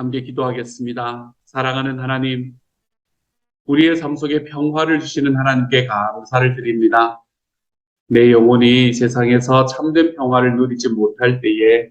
함께 기도하겠습니다. 사랑하는 하나님, 우리의 삶 속에 평화를 주시는 하나님께 감사를 드립니다. 내 영혼이 세상에서 참된 평화를 누리지 못할 때에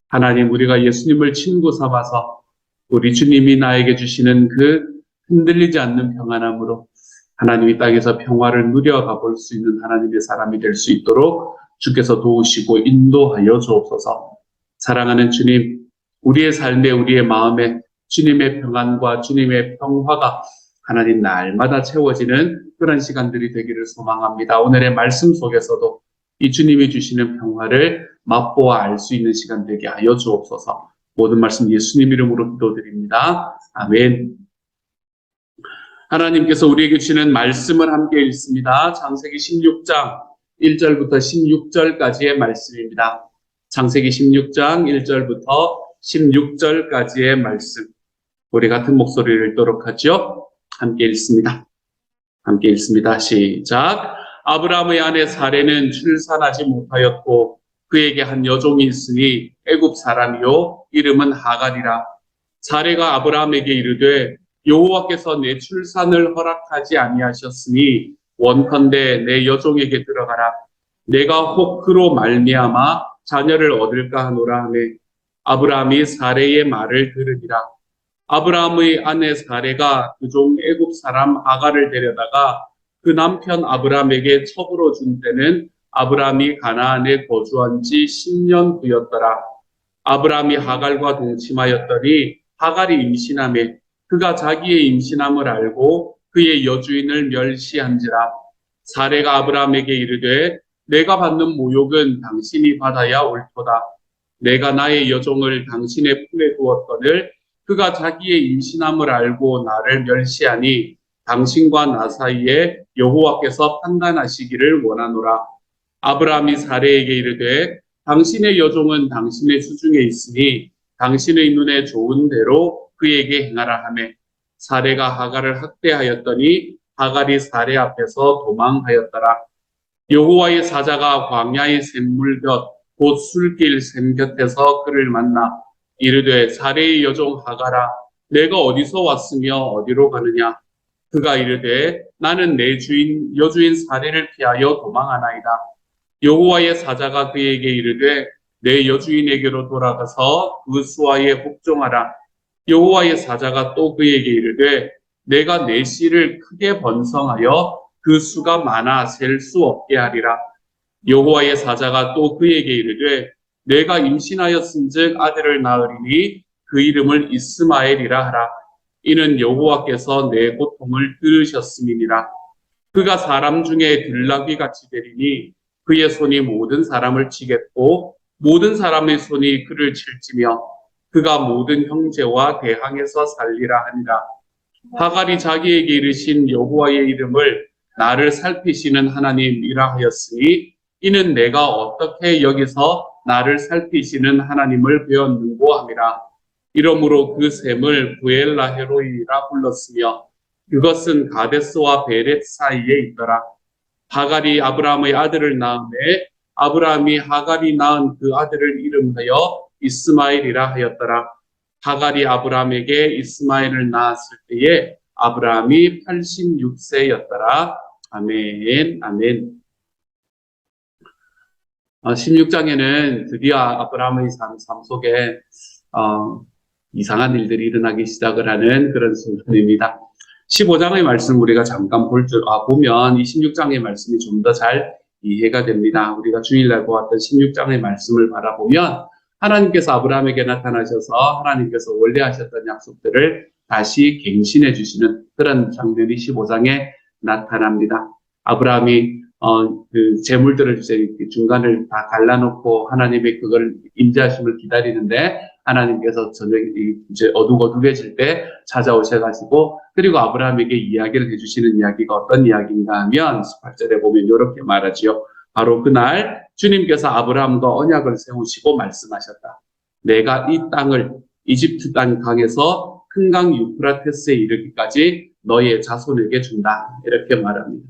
하나님, 우리가 예수님을 친구 삼아서 우리 주님이 나에게 주시는 그 흔들리지 않는 평안함으로 하나님 이 땅에서 평화를 누려가 볼 수 있는 하나님의 사람이 될 수 있도록 주께서 도우시고 인도하여 주옵소서. 사랑하는 주님, 우리의 삶에 우리의 마음에 주님의 평안과 주님의 평화가 하나님 날마다 채워지는 그런 시간들이 되기를 소망합니다. 오늘의 말씀 속에서도 이 주님이 주시는 평화를 맛보아 알 수 있는 시간 되게 하여 주옵소서. 모든 말씀 예수님 이름으로 기도드립니다. 아멘. 하나님께서 우리에게 주시는 말씀을 함께 읽습니다. 창세기 16장 1절부터 16절까지의 말씀입니다. 창세기 16장 1절부터 16절까지의 말씀. 우리 같은 목소리를 읽도록 하죠. 함께 읽습니다. 함께 읽습니다. 시작. 아브라함의 아내 사레는 출산하지 못하였고 그에게 한 여종이 있으니 애굽 사람이요 이름은 하갈이라. 사레가 아브라함에게 이르되 여호와께서 내 출산을 허락하지 아니하셨으니 원컨대 내 여종에게 들어가라. 내가 혹 그로 말미암아 자녀를 얻을까 하노라 하매 아브라함이 사레의 말을 들으니라. 아브라함의 아내 사레가 그종 애굽 사람 하갈을 데려다가 그 남편 아브라함에게 첩으로 준 때는 아브라함이 가나안에 거주한 지 10년 후였더라. 아브라함이 하갈과 동침하였더니 하갈이 임신하매 그가 자기의 임신함을 알고 그의 여주인을 멸시한지라. 사레가 아브라함에게 이르되 내가 받는 모욕은 당신이 받아야 옳도다. 내가 나의 여종을 당신의 품에 두었거늘 그가 자기의 임신함을 알고 나를 멸시하니 당신과 나 사이에 여호와께서 판단하시기를 원하노라. 아브라함이 사레에게 이르되 당신의 여종은 당신의 수중에 있으니 당신의 눈에 좋은 대로 그에게 행하라 하매 사레가 하갈을 학대하였더니 하갈이 사레 앞에서 도망하였더라. 여호와의 사자가 광야의 샘물곁 곧 술길 샘 곁에서 그를 만나 이르되 사레의 여종 하갈아 내가 어디서 왔으며 어디로 가느냐. 그가 이르되 나는 내 주인 여주인 사레를 피하여 도망하나이다. 여호와의 사자가 그에게 이르되 내 여주인에게로 돌아가서 그 수하에 복종하라. 여호와의 사자가 또 그에게 이르되 내가 내 씨를 크게 번성하여 그 수가 많아 셀 수 없게 하리라. 여호와의 사자가 또 그에게 이르되 내가 임신하였은즉 아들을 낳으리니 그 이름을 이스마엘이라 하라. 이는 여호와께서 내 고통을 들으셨음이니라. 그가 사람 중에 들나귀 같이 되리니 그의 손이 모든 사람을 치겠고 모든 사람의 손이 그를 칠지며 그가 모든 형제와 대항에서 살리라 하니라. 하갈이 자기에게 이르신 여호와의 이름을 나를 살피시는 하나님이라 하였으니 이는 내가 어떻게 여기서 나를 살피시는 하나님을 배웠는고 함이라. 이러므로 그 샘을 부엘라헤로이라 불렀으며 그것은 가데스와 베렛 사이에 있더라. 하갈이 아브라함의 아들을 낳음에 아브라함이 하갈이 낳은 그 아들을 이름하여 이스마엘이라 하였더라. 하갈이 아브라함에게 이스마엘을 낳았을 때에 아브라함이 86세였더라. 아멘, 아멘. 16장에는 드디어 아브라함의 삶 속에 이상한 일들이 일어나기 시작을 하는 그런 순간입니다. 15장의 말씀 우리가 잠깐 보면 이 16장의 말씀이 좀 더 잘 이해가 됩니다. 우리가 주일날 보았던 16장의 말씀을 바라보면 하나님께서 아브라함에게 나타나셔서 하나님께서 원래 하셨던 약속들을 다시 갱신해 주시는 그런 장면이 15장에 나타납니다. 아브라함이 그 재물들을 이제 중간을 다 갈라놓고 하나님의 그걸 임재하심을 기다리는데 하나님께서 저녁이 이제 어둑어둑해질 때 찾아오셔가지고 그리고 아브라함에게 이야기를 해주시는 이야기가 어떤 이야기인가 하면 18절에 보면 이렇게 말하지요. 바로 그날 주님께서 아브라함과 언약을 세우시고 말씀하셨다. 내가 이 땅을 이집트 땅 강에서 큰 강 유프라테스에 이르기까지 너의 자손에게 준다. 이렇게 말합니다.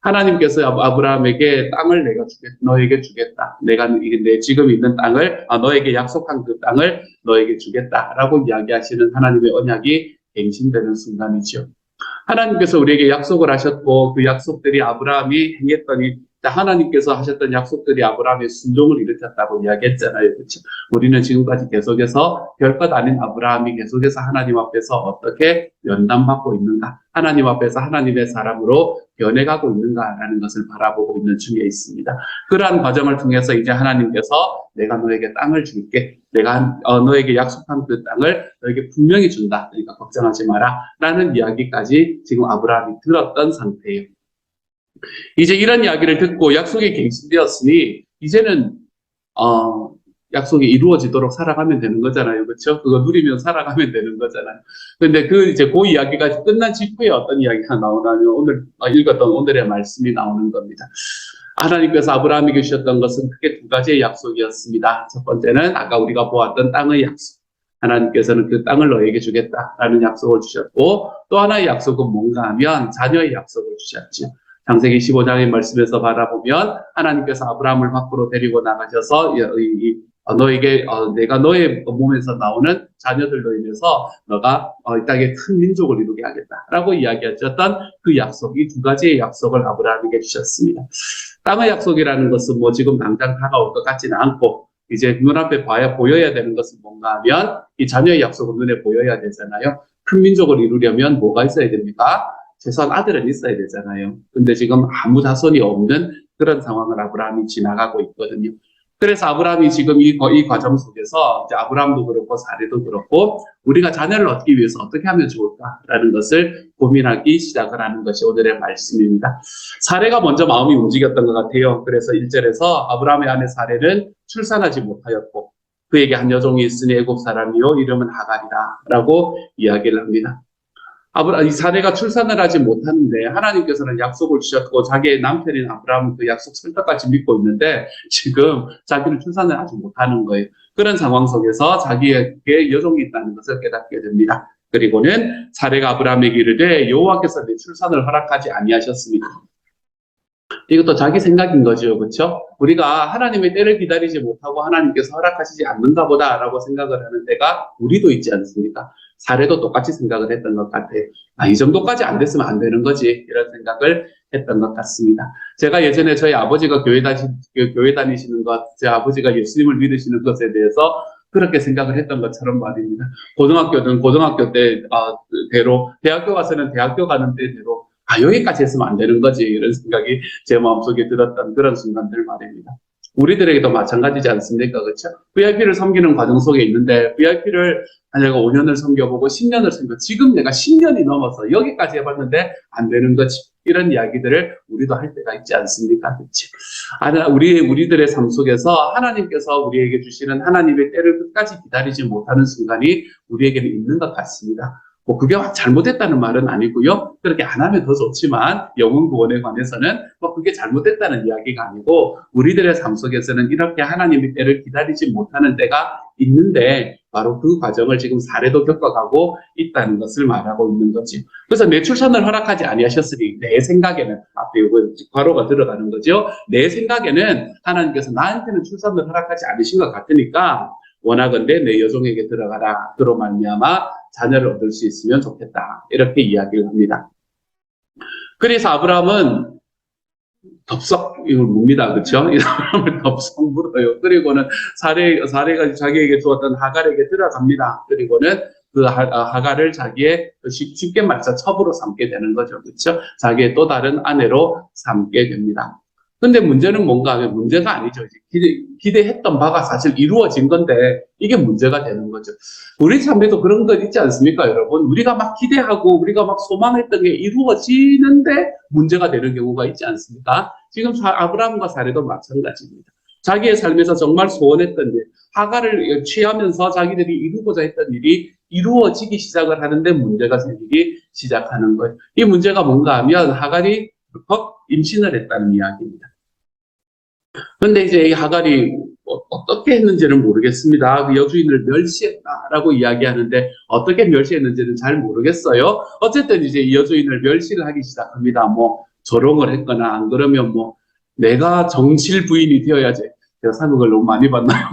하나님께서 아브라함에게 땅을 내가 너에게 주겠다. 내가 내 지금 있는 땅을, 너에게 약속한 그 땅을 너에게 주겠다라고 이야기하시는 하나님의 언약이 갱신되는 순간이죠. 하나님께서 우리에게 약속을 하셨고 그 약속들이 아브라함이 행했더니 하나님께서 하셨던 약속들이 아브라함의 순종을 일으켰다고 이야기했잖아요. 그렇죠? 우리는 지금까지 계속해서 별것 아닌 아브라함이 계속해서 하나님 앞에서 어떻게 연단받고 있는가, 하나님 앞에서 하나님의 사람으로 변해가고 있는가라는 것을 바라보고 있는 중에 있습니다. 그러한 과정을 통해서 이제 하나님께서 내가 너에게 땅을 줄게, 내가 너에게 약속한 그 땅을 너에게 분명히 준다, 그러니까 걱정하지 마라 라는 이야기까지 지금 아브라함이 들었던 상태예요. 이제 이런 이야기를 듣고 약속이 갱신되었으니 이제는 약속이 이루어지도록 살아가면 되는 거잖아요. 그렇죠? 그거 누리면 살아가면 되는 거잖아요. 근데 그 이야기가 끝난 직후에 어떤 이야기가 나오냐면 오늘 읽었던 오늘의 말씀이 나오는 겁니다. 하나님께서 아브라함에게 주셨던 것은 크게 두 가지의 약속이었습니다. 첫 번째는 아까 우리가 보았던 땅의 약속. 하나님께서는 그 땅을 너에게 주겠다라는 약속을 주셨고, 또 하나의 약속은 뭔가 하면 자녀의 약속을 주셨죠. 창세기 15장의 말씀에서 바라보면 하나님께서 아브라함을 밖으로 데리고 나가셔서 너에게 내가 너의 몸에서 나오는 자녀들로 인해서 너가 이 땅에 큰 민족을 이루게 하겠다라고 이야기하셨던 그 약속, 이 두 가지의 약속을 아브라함에게 주셨습니다. 땅의 약속이라는 것은 뭐 지금 당장 다가올 것 같지는 않고 이제 눈앞에 보여야 되는 것은 뭔가 하면 이 자녀의 약속은 눈에 보여야 되잖아요. 큰 민족을 이루려면 뭐가 있어야 됩니까? 최소한 아들은 있어야 되잖아요. 근데 지금 아무 자손이 없는 그런 상황을 아브라함이 지나가고 있거든요. 그래서 아브라함이 지금 이 과정 속에서 이제 아브라함도 그렇고 사례도 그렇고 우리가 자녀를 얻기 위해서 어떻게 하면 좋을까라는 것을 고민하기 시작을 하는 것이 오늘의 말씀입니다. 사례가 먼저 마음이 움직였던 것 같아요. 그래서 1절에서 아브라함의 아내 사례는 출산하지 못하였고 그에게 한 여종이 있으니 애굽 사람이요 이름은 하갈이라 라고 이야기를 합니다. 이 사례가 출산을 하지 못하는데 하나님께서는 약속을 주셨고 자기의 남편인 아브라함은 그 약속 설득까지 믿고 있는데 지금 자기는 출산을 하지 못하는 거예요. 그런 상황 속에서 자기에게 여종이 있다는 것을 깨닫게 됩니다. 그리고는 사례가 아브라함에게 이르되 여호와께서 내 출산을 허락하지 아니하셨습니다. 이것도 자기 생각인 거죠. 그렇죠? 우리가 하나님의 때를 기다리지 못하고 하나님께서 허락하시지 않는가 보다라고 생각을 하는 때가 우리도 있지 않습니까? 사례도 똑같이 생각을 했던 것 같아요. 이 정도까지 안 됐으면 안 되는 거지 이런 생각을 했던 것 같습니다. 제가 예전에 저희 아버지가 교회 다니시는 것, 제 아버지가 예수님을 믿으시는 것에 대해서 그렇게 생각을 했던 것처럼 말입니다. 고등학교는 고등학교 때대로, 대학교 가서는 대학교 가는 때대로 여기까지 했으면 안 되는 거지 이런 생각이 제 마음속에 들었던 그런 순간들 말입니다. 우리들에게도 마찬가지지 않습니까? 그렇죠? VIP를 섬기는 과정 속에 있는데 VIP를 내가 5년을 섬겨보고 10년을 지금 내가 10년이 넘어서 여기까지 해봤는데 안 되는 거지. 이런 이야기들을 우리도 할 때가 있지 않습니까? 그렇지? 우리들의 삶 속에서 하나님께서 우리에게 주시는 하나님의 때를 끝까지 기다리지 못하는 순간이 우리에게는 있는 것 같습니다. 뭐 그게 잘못됐다는 말은 아니고요. 그렇게 안 하면 더 좋지만 영혼 구원에 관해서는 뭐 그게 잘못됐다는 이야기가 아니고 우리들의 삶 속에서는 이렇게 하나님의 때를 기다리지 못하는 때가 있는데 바로 그 과정을 지금 사례도 겪어가고 있다는 것을 말하고 있는 거지. 그래서 내 출산을 허락하지 아니하셨으니 내 생각에는 앞에 이거 괄호가 들어가는 거죠. 내 생각에는 하나님께서 나한테는 출산을 허락하지 않으신 것 같으니까 원하건대 내 여종에게 들어가라. 그로 말미암아 자녀를 얻을 수 있으면 좋겠다. 이렇게 이야기를 합니다. 그래서 아브라함은 덥석 이걸 묻니다. 그렇죠? 이 사람을 덥석 물어요. 그리고는 사례가 자기에게 주었던 하갈에게 들어갑니다. 그리고는 그 하갈을 자기의 쉽게 말해서 첩으로 삼게 되는 거죠. 그렇죠? 자기의 또 다른 아내로 삼게 됩니다. 근데 문제는 뭔가 하면 문제가 아니죠. 기대했던 바가 사실 이루어진 건데 이게 문제가 되는 거죠. 우리 삶에도 그런 것 있지 않습니까, 여러분? 우리가 막 기대하고 우리가 막 소망했던 게 이루어지는데 문제가 되는 경우가 있지 않습니까? 지금 아브라함과 사례도 마찬가지입니다. 자기의 삶에서 정말 소원했던 일, 하갈을 취하면서 자기들이 이루고자 했던 일이 이루어지기 시작을 하는데 문제가 생기기 시작하는 거예요. 이 문제가 뭔가 하면 하갈이 임신을 했다는 이야기입니다. 그런데 이제 이 하갈이 어떻게 했는지는 모르겠습니다. 그 여주인을 멸시했다라고 이야기하는데 어떻게 멸시했는지는 잘 모르겠어요. 어쨌든 이제 이 여주인을 멸시를 하기 시작합니다. 뭐 조롱을 했거나 안 그러면 뭐 내가 정실 부인이 되어야지. 제가 사극을 너무 많이 봤나요?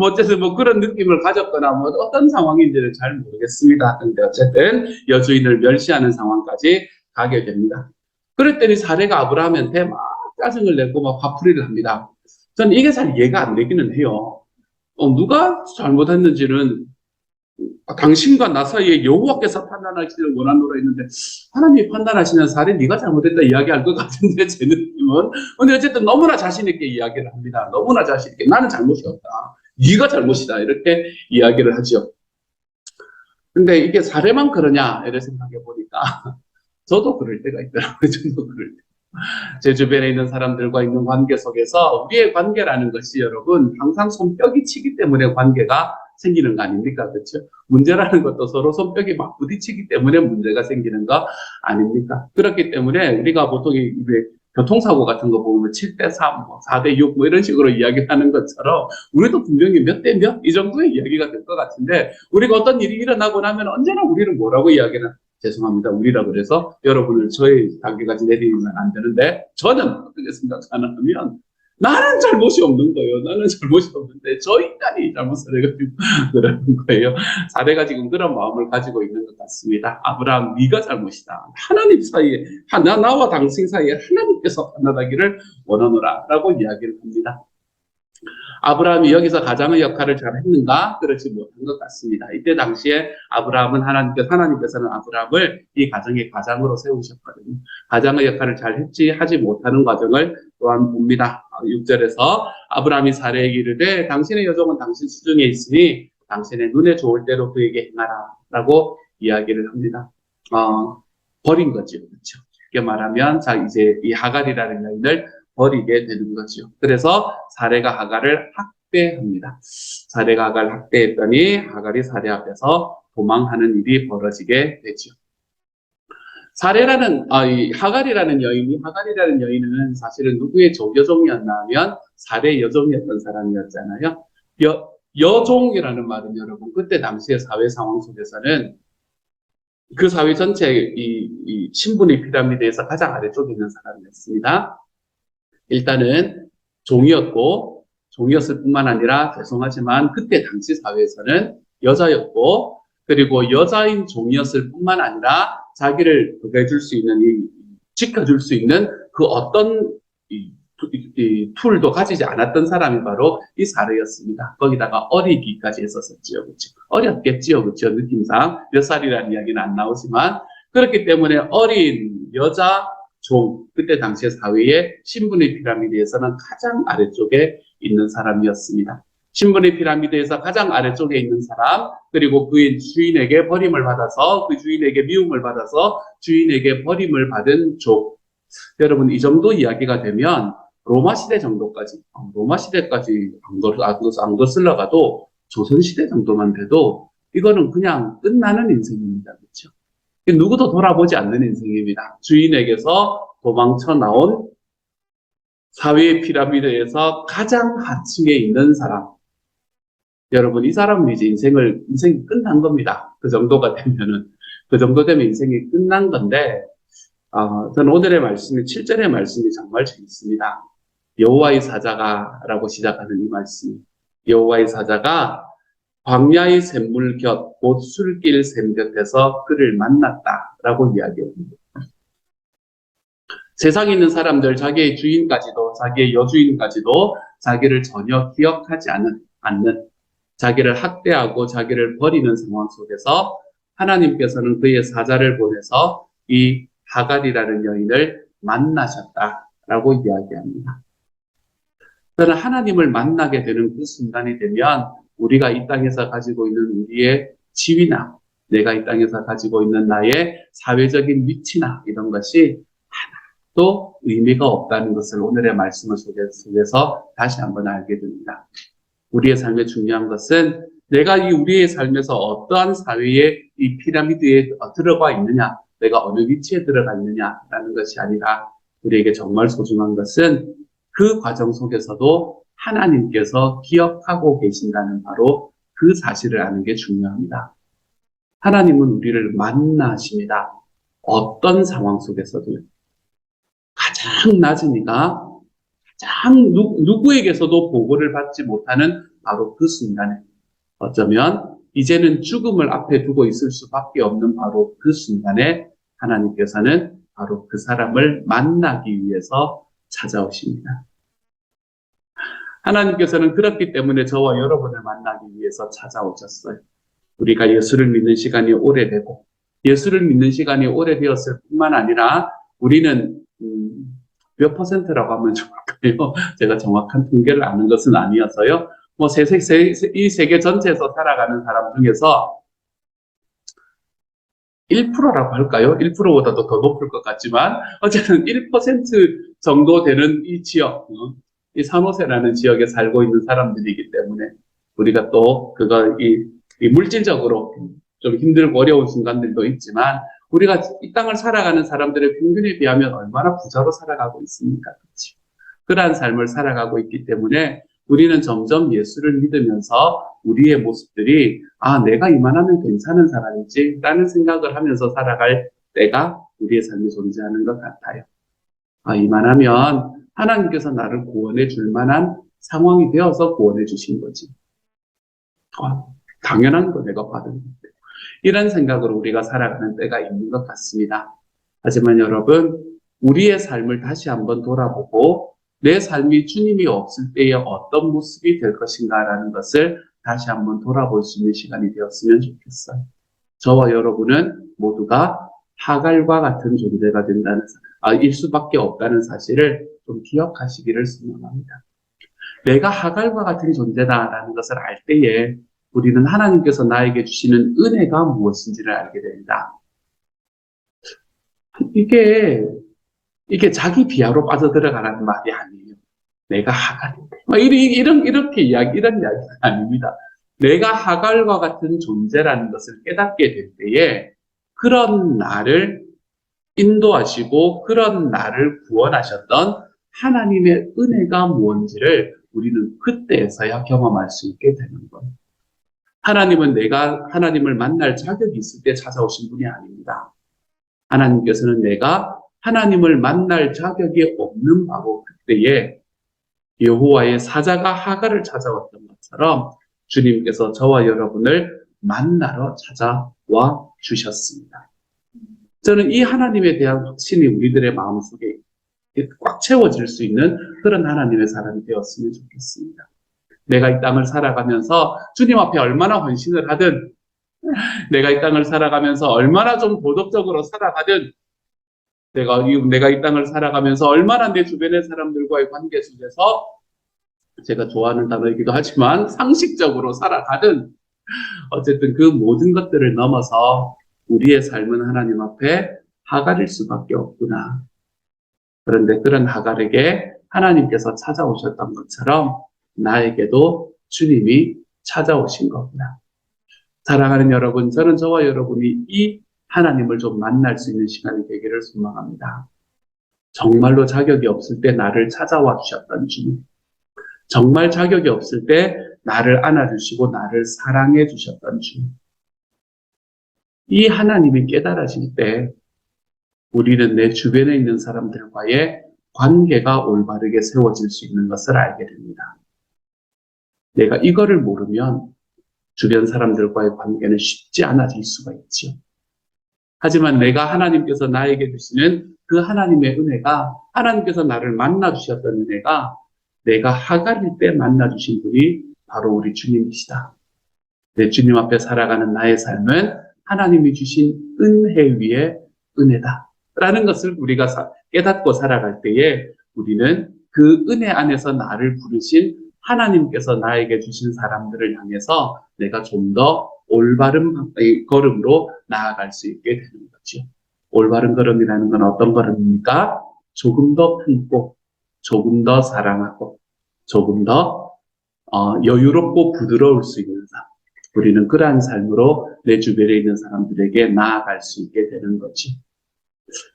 어쨌든 그런 느낌을 가졌거나 어떤 상황인지를 잘 모르겠습니다. 근데 어쨌든 여주인을 멸시하는 상황까지 가게 됩니다. 그랬더니 사례가 아브라함한테 막 짜증을 내고 막 화풀이를 합니다. 저는 이게 잘 이해가 안 되기는 해요. 누가 잘못했는지는 당신과 나 사이에 여호와께서 판단하시기를 원하노라 했는데 하나님이 판단하시는 사례 네가 잘못했다 이야기할 것 같은데 제 느낌은. 근데 어쨌든 너무나 자신 있게 이야기를 합니다. 너무나 자신 있게 나는 잘못이 없다. 네가 잘못이다. 이렇게 이야기를 하죠. 근데 이게 사례만 그러냐 이렇게 생각해 보니까 저도 그럴 때가 있더라고요. 저도 그럴 때. 제 주변에 있는 사람들과 있는 관계 속에서 우리의 관계라는 것이 여러분 항상 손뼉이 치기 때문에 관계가 생기는 거 아닙니까? 그렇죠? 문제라는 것도 서로 손뼉이 막 부딪히기 때문에 문제가 생기는 거 아닙니까? 그렇기 때문에 우리가 보통 교통사고 같은 거 보면 7대3, 4대6 이런 식으로 이야기하는 것처럼 우리도 분명히 몇 대 몇 이 정도의 이야기가 될 것 같은데 우리가 어떤 일이 일어나고 나면 언제나 우리는 뭐라고 이야기는 죄송합니다. 우리라 그래서 여러분을 저희 단계까지 내리면 안 되는데 저는 어떻게 생각하냐면 나는 잘못이 없는 거예요. 나는 잘못이 없는데 저 인간이 잘못을 해가지고 그러는 거예요. 사례가 지금 그런 마음을 가지고 있는 것 같습니다. 아브라함 네가 잘못이다. 하나님 사이에 나와 당신 사이에 하나님께서 판단하기를 원하노라 라고 이야기를 합니다. 아브라함이 여기서 가장의 역할을 잘 했는가? 그렇지 못한 것 같습니다. 이때 당시에 하나님께서는 아브라함을 이 가정의 가장으로 세우셨거든요. 가장의 역할을 잘 했지 하지 못하는 과정을 또한 봅니다. 6절에서 아브라함이 사례에게 이르되 당신의 여종은 당신 수중에 있으니 당신의 눈에 좋을 대로 그에게 행하라 라고 이야기를 합니다. 버린 거죠. 그렇죠. 쉽게 말하면 이제 이 하갈이라는 여인을 버리게 되는 거죠. 그래서 사례가 하갈을 학대합니다. 사례가 하갈을 학대했더니 하갈이 사례 앞에서 도망하는 일이 벌어지게 되죠. 이 하갈이라는 여인은 사실은 누구의 여종이었나 하면 사례 여종이었던 사람이었잖아요. 여종이라는 말은 여러분 그때 당시의 사회 상황 속에서는 그 사회 전체 이 신분의 피라미드에서 가장 아래쪽에 있는 사람이었습니다. 일단은 종이었을 뿐만 아니라 죄송하지만 그때 당시 사회에서는 여자였고 그리고 여자인 종이었을 뿐만 아니라 자기를 지켜줄 수 있는 그 어떤 툴도 가지지 않았던 사람이 바로 이 사례였습니다. 거기다가 어리기까지 했었었지요. 그렇죠? 어렸겠지요. 그렇죠? 느낌상 몇 살이라는 이야기는 안 나오지만 그렇기 때문에 어린 여자 그때 당시의 사회의 신분의 피라미드에서는 가장 아래쪽에 있는 사람이었습니다. 신분의 피라미드에서 가장 아래쪽에 있는 사람, 그리고 그의 주인에게 버림을 받아서, 그 주인에게 미움을 받아서 주인에게 버림을 받은 족. 여러분, 이 정도 이야기가 되면 로마 시대 정도까지 안 거슬러가도 조선 시대 정도만 돼도 이거는 그냥 끝나는 인생입니다. 그렇죠? 누구도 돌아보지 않는 인생입니다. 주인에게서 도망쳐 나온 사회의 피라미드에서 가장 하층에 있는 사람. 여러분, 이 사람은 이제 인생이 끝난 겁니다. 그 정도 되면 인생이 끝난 건데, 저는 오늘의 말씀이 7절의 말씀이 정말 재밌습니다. 여호와의 사자가라고 시작하는 이 말씀. 여호와의 사자가 광야의 샘물 곁, 곧 술길 샘 곁에서 그를 만났다라고 이야기합니다. 세상에 있는 사람들, 자기의 주인까지도, 자기의 여주인까지도 자기를 전혀 기억하지 않는, 자기를 학대하고 자기를 버리는 상황 속에서 하나님께서는 그의 사자를 보내서 이 하갈이라는 여인을 만나셨다라고 이야기합니다. 저는 하나님을 만나게 되는 그 순간이 되면 우리가 이 땅에서 가지고 있는 우리의 지위나 내가 이 땅에서 가지고 있는 나의 사회적인 위치나 이런 것이 하나도 의미가 없다는 것을 오늘의 말씀을 속에서 다시 한번 알게 됩니다. 우리의 삶에 중요한 것은 내가 우리의 삶에서 어떠한 사회의 이 피라미드에 들어가 있느냐, 내가 어느 위치에 들어가 있느냐라는 것이 아니라 우리에게 정말 소중한 것은 그 과정 속에서도 하나님께서 기억하고 계신다는 바로 그 사실을 아는 게 중요합니다. 하나님은 우리를 만나십니다. 어떤 상황 속에서도요. 가장 낮은 이가 가장 누구에게서도 보고를 받지 못하는 바로 그 순간에 어쩌면 이제는 죽음을 앞에 두고 있을 수밖에 없는 바로 그 순간에 하나님께서는 바로 그 사람을 만나기 위해서 찾아오십니다. 하나님께서는 그렇기 때문에 저와 여러분을 만나기 위해서 찾아오셨어요. 우리가 예수를 믿는 시간이 오래되고 예수를 믿는 시간이 오래되었을 뿐만 아니라 우리는 몇 퍼센트라고 하면 좋을까요? 제가 정확한 통계를 아는 것은 아니어서요. 뭐 이 세계 전체에서 살아가는 사람 중에서 1%라고 할까요? 1%보다도 더 높을 것 같지만 어쨌든 1% 정도 되는 이 지역, 이 산호세라는 지역에 살고 있는 사람들이기 때문에 우리가 또 이 물질적으로 좀 힘들고 어려운 순간들도 있지만 우리가 이 땅을 살아가는 사람들의 평균에 비하면 얼마나 부자로 살아가고 있습니까? 그렇지? 그러한 삶을 살아가고 있기 때문에 우리는 점점 예수를 믿으면서 우리의 모습들이 내가 이만하면 괜찮은 사람이지 라는 생각을 하면서 살아갈 때가 우리의 삶에 존재하는 것 같아요. 이만하면 하나님께서 나를 구원해 줄 만한 상황이 되어서 구원해 주신 거지. 당연한 거 내가 받은 건데. 이런 생각으로 우리가 살아가는 때가 있는 것 같습니다. 하지만 여러분, 우리의 삶을 다시 한번 돌아보고 내 삶이 주님이 없을 때에 어떤 모습이 될 것인가라는 것을 다시 한번 돌아볼 수 있는 시간이 되었으면 좋겠어요. 저와 여러분은 모두가 하갈과 같은 존재가 된다는 일 수밖에 없다는 사실을 좀 기억하시기를 소망합니다. 내가 하갈과 같은 존재다라는 것을 알 때에 우리는 하나님께서 나에게 주시는 은혜가 무엇인지를 알게 됩니다. 이게 자기 비하로 빠져들어가라는 말이 아니에요. 내가 하갈인데. 이런 이야기가 아닙니다. 내가 하갈과 같은 존재라는 것을 깨닫게 될 때에 그런 나를 인도하시고 그런 나를 구원하셨던 하나님의 은혜가 무엇인지를 우리는 그때에서야 경험할 수 있게 되는 거예요. 하나님은 내가 하나님을 만날 자격이 있을 때 찾아오신 분이 아닙니다. 하나님께서는 내가 하나님을 만날 자격이 없는 바로 그때에 여호와의 사자가 하갈을 찾아왔던 것처럼 주님께서 저와 여러분을 만나러 찾아와 주셨습니다. 저는 이 하나님에 대한 확신이 우리들의 마음속에 꽉 채워질 수 있는 그런 하나님의 사람이 되었으면 좋겠습니다. 내가 이 땅을 살아가면서 주님 앞에 얼마나 헌신을 하든 내가 이 땅을 살아가면서 얼마나 좀 도덕적으로 살아가든 내가 이 땅을 살아가면서 얼마나 내 주변의 사람들과의 관계 속에서 제가 좋아하는 단어이기도 하지만 상식적으로 살아가든 어쨌든 그 모든 것들을 넘어서 우리의 삶은 하나님 앞에 하갈일 수밖에 없구나. 그런데 그런 하갈에게 하나님께서 찾아오셨던 것처럼 나에게도 주님이 찾아오신 거구나. 사랑하는 여러분, 저는 저와 여러분이 이 하나님을 좀 만날 수 있는 시간이 되기를 소망합니다. 정말로 자격이 없을 때 나를 찾아와 주셨던 주님. 정말 자격이 없을 때 나를 안아주시고 나를 사랑해 주셨던 주님. 이 하나님이 깨달아질 때 우리는 내 주변에 있는 사람들과의 관계가 올바르게 세워질 수 있는 것을 알게 됩니다. 내가 이거를 모르면 주변 사람들과의 관계는 쉽지 않아질 수가 있죠. 하지만 내가 하나님께서 나에게 주시는 그 하나님의 은혜가 하나님께서 나를 만나 주셨던 은혜가 내가 하갈일 때 만나 주신 분이 바로 우리 주님이시다. 내 주님 앞에 살아가는 나의 삶은 하나님이 주신 은혜 위에 은혜다. 라는 것을 우리가 깨닫고 살아갈 때에 우리는 그 은혜 안에서 나를 부르신 하나님께서 나에게 주신 사람들을 향해서 내가 좀 더 올바른 걸음으로 나아갈 수 있게 되는 거죠. 올바른 걸음이라는 건 어떤 걸음입니까? 조금 더 품고, 조금 더 사랑하고, 조금 더 여유롭고 부드러울 수 있는 삶. 우리는 그러한 삶으로 내 주변에 있는 사람들에게 나아갈 수 있게 되는 거지.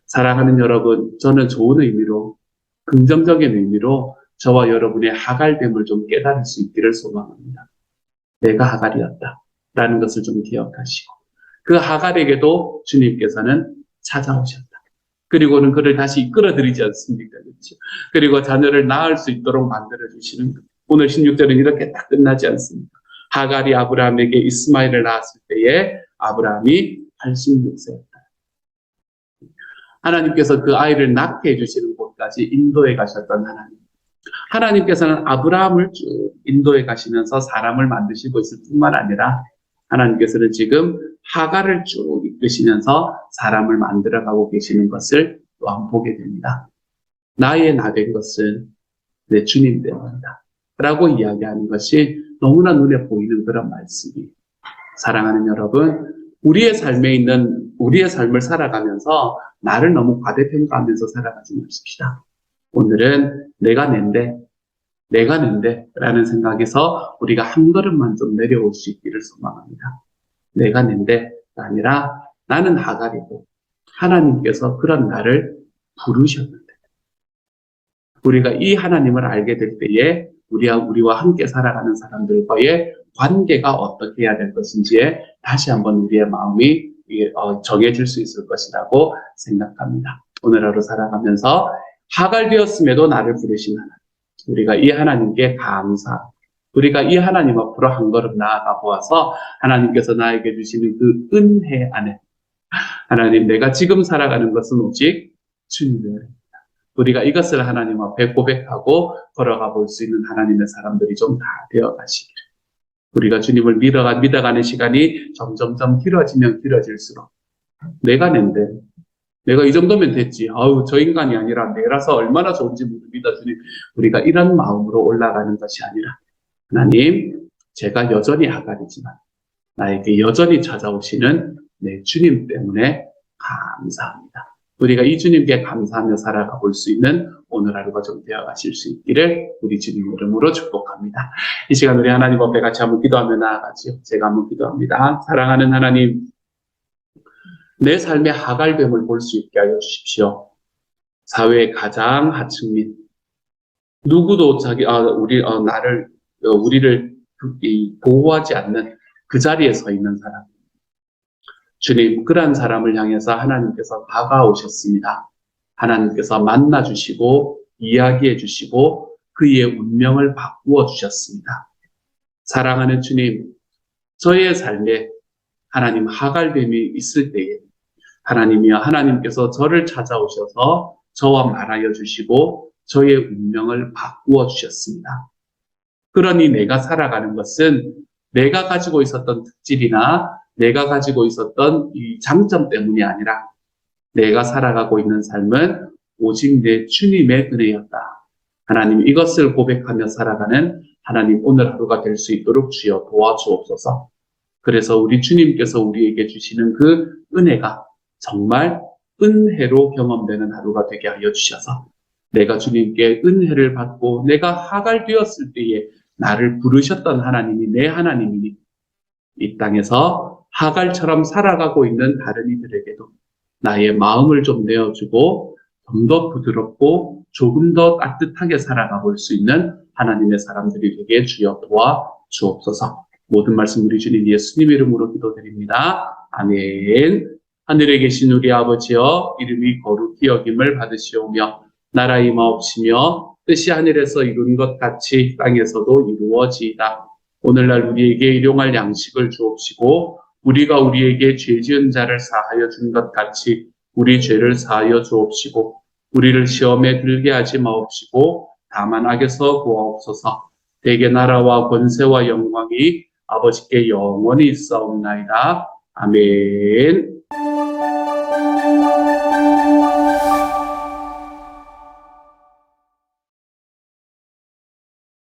사랑하는 여러분, 저는 좋은 의미로, 긍정적인 의미로 저와 여러분의 하갈됨을 좀 깨달을 수 있기를 소망합니다. 내가 하갈이었다. 라는 것을 좀 기억하시고 그 하갈에게도 주님께서는 찾아오셨다. 그리고는 그를 다시 이끌어들이지 않습니까? 그렇죠? 그리고 자녀를 낳을 수 있도록 만들어주시는 것. 오늘 16절은 이렇게 딱 끝나지 않습니다. 하갈이 아브라함에게 이스마엘을 낳았을 때에 아브라함이 86세였다. 하나님께서 그 아이를 낳게 해주시는 곳까지 인도해 가셨던 하나님. 하나님께서는 아브라함을 쭉 인도해 가시면서 사람을 만드시고 있을 뿐만 아니라 하나님께서는 지금 하갈을 쭉 이끄시면서 사람을 만들어가고 계시는 것을 또한 보게 됩니다. 나의 나 된 것은 내 주님 때문이다 라고 이야기하는 것이 너무나 눈에 보이는 그런 말씀이에요. 사랑하는 여러분, 우리의 삶을 살아가면서 나를 너무 과대평가하면서 살아가지 맙시다. 오늘은 내가 낸데 라는 생각에서 우리가 한 걸음만 좀 내려올 수 있기를 소망합니다. 내가 낸데가 아니라 나는 하갈이고 하나님께서 그런 나를 부르셨는데 우리가 이 하나님을 알게 될 때에 우리와 함께 살아가는 사람들과의 관계가 어떻게 해야 될 것인지에 다시 한번 우리의 마음이 정해질 수 있을 것이라고 생각합니다. 오늘 하루 살아가면서 하갈 되었음에도 나를 부르신 하나님, 우리가 이 하나님께 감사, 우리가 이 하나님 앞으로 한 걸음 나아가 보아서 하나님께서 나에게 주시는 그 은혜 안에 하나님, 내가 지금 살아가는 것은 오직 주님의 은혜입니다. 우리가 이것을 하나님 앞에 고백하고 걸어가 볼 수 있는 하나님의 사람들이 좀 다 되어 가시기를. 우리가 주님을 믿어가는 시간이 점점점 길어지면 길어질수록 내가 낸데 내가 이 정도면 됐지. 저 인간이 아니라 내라서 얼마나 좋은지 모릅니다. 주님, 우리가 이런 마음으로 올라가는 것이 아니라 하나님, 제가 여전히 하갈이지만 나에게 여전히 찾아오시는 내 주님 때문에 감사합니다. 우리가 이 주님께 감사하며 살아가 볼 수 있는 오늘 하루가 좀 되어가실 수 있기를 우리 주님 이름으로 축복합니다. 이 시간 우리 하나님 앞에 같이 한번 기도하며 나아가지요. 제가 한번 기도합니다. 사랑하는 하나님, 내 삶의 하갈됨을 볼 수 있게 하여 주십시오. 사회의 가장 하층민, 누구도 우리를 보호하지 않는 그 자리에 서 있는 사람. 주님, 그러한 사람을 향해서 하나님께서 다가오셨습니다. 하나님께서 만나주시고 이야기해 주시고 그의 운명을 바꾸어 주셨습니다. 사랑하는 주님, 저의 삶에 하나님 하갈됨이 있을 때에 하나님이여, 하나님께서 저를 찾아오셔서 저와 말하여 주시고 저의 운명을 바꾸어 주셨습니다. 그러니 내가 살아가는 것은 내가 가지고 있었던 특질이나 내가 가지고 있었던 이 장점 때문이 아니라 내가 살아가고 있는 삶은 오직 내 주님의 은혜였다. 하나님, 이것을 고백하며 살아가는 하나님 오늘 하루가 될 수 있도록 주여 도와주옵소서. 그래서 우리 주님께서 우리에게 주시는 그 은혜가 정말 은혜로 경험되는 하루가 되게 하여 주셔서 내가 주님께 은혜를 받고 내가 하갈 되었을 때에 나를 부르셨던 하나님이 내 하나님이니 이 땅에서 하갈처럼 살아가고 있는 다른 이들에게도 나의 마음을 좀 내어주고 좀 더 부드럽고 조금 더 따뜻하게 살아가 볼 수 있는 하나님의 사람들이 되게 주여 도와 주옵소서. 모든 말씀 우리 주님 예수님 이름으로 기도드립니다. 아멘. 하늘에 계신 우리 아버지여, 이름이 거룩히 여김을 받으시오며 나라 임하옵시며 뜻이 하늘에서 이룬 것 같이 땅에서도 이루어지이다. 오늘날 우리에게 일용할 양식을 주옵시고 우리가 우리에게 죄 지은 자를 사하여 준 것 같이 우리 죄를 사하여 주옵시고 우리를 시험에 들게 하지 마옵시고 다만 악에서 구하옵소서. 대개 나라와 권세와 영광이 아버지께 영원히 있사옵나이다. 아멘.